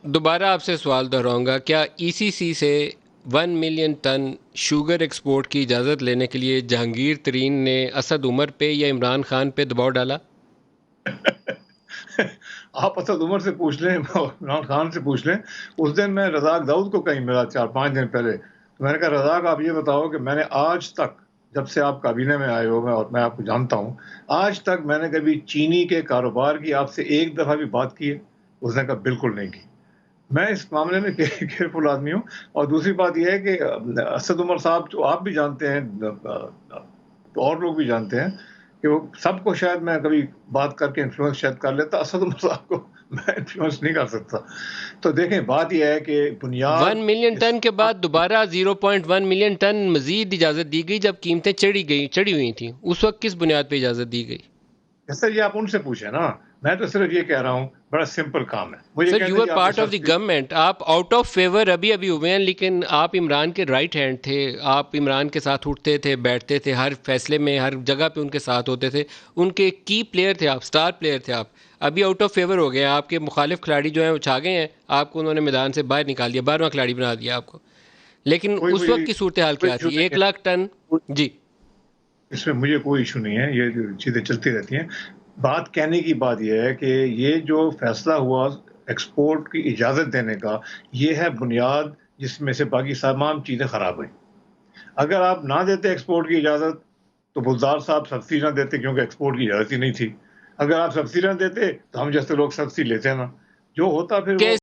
دوبارہ آپ سے سوال دہراؤں گا، کیا ای سی سی سے 1 ملین ٹن شوگر ایکسپورٹ کی اجازت لینے کے لیے جہانگیر ترین نے اسد عمر پہ یا عمران خان پہ دباؤ ڈالا؟ آپ اسد عمر سے پوچھ لیں، عمران خان سے پوچھ لیں. اس دن میں رزاق داؤد کو کہیں ملا 4-5 دن پہلے، تو میں نے کہا رزاق آپ یہ بتاؤ کہ میں نے آج تک، جب سے آپ کابینہ میں آئے ہو اور میں آپ کو جانتا ہوں، آج تک میں نے کبھی چینی کے کاروبار کی آپ سے ایک دفعہ بھی بات کی ہے؟ اس نے کہا بالکل نہیں کی. میں اس معاملے میں کیئرفل آدمی ہوں. اور دوسری بات یہ ہے کہ اسد عمر صاحب، جو آپ بھی جانتے ہیں تو اور لوگ بھی جانتے ہیں کہ وہ سب کو شاید میں کبھی بات کر کے انفلوئنس شاید کر لیتا، اسد عمر صاحب کو میں انفلوئنس نہیں کر سکتا. تو دیکھیں بات یہ ہے کہ بنیاد 1 ملین اس ٹن کے بعد دوبارہ 0.1 ملین ٹن مزید اجازت دی گئی جب قیمتیں چڑھی ہوئی تھیں. اس وقت کس بنیاد پہ اجازت دی گئی؟ سر یہ آپ ان سے پوچھیں نا، میں تو صرف یہ کہہ رہا ہوں بڑا سمپل کام ہے. مجھے سر کہتے یو ہیں آر جی آپ نے part of the subsidy. Government, آپ آؤٹ آف فیور ابھی ہوئے ہیں، لیکن آپ عمران کے رائٹ ہینڈ تھے. آپ عمران کے ساتھ اٹھتے تھے، بیٹھتے تھے، ہر فیصلے میں ہر جگہ پہ ان کے ساتھ ہوتے تھے. ان کے کی پلیئر تھے آپ، سٹار پلیئر تھے آپ. ابھی آؤٹ آف فیور ہو گئے ہیں، آپ کے مخالف کھلاڑی جو ہیں وہ چھا گئے ہیں، آپ کو انہوں نے میدان سے باہر نکال دیا، 12واں کھلاڑی بنا دیا آپ کو. لیکن کوئی اس وقت کی صورتحال کوئی کیا ایشو تھی؟ نہیں 1 لاکھ ٹن. ہے، جی اس میں مجھے کوئی ایشو نہیں ہے، یہ چیزیں چلتی رہتی ہیں. بات کہنے کی بات یہ ہے کہ یہ جو فیصلہ ہوا ایکسپورٹ کی اجازت دینے کا، یہ ہے بنیاد جس میں سے باقی تمام چیزیں خراب ہوئیں. اگر آپ نہ دیتے ایکسپورٹ کی اجازت تو بلدار صاحب سبسڈی نہ دیتے، کیونکہ ایکسپورٹ کی اجازت ہی نہیں تھی. اگر آپ سبسڈی نہ دیتے تو ہم جیسے لوگ سبسڈی لیتے نا، جو ہوتا پھر وہ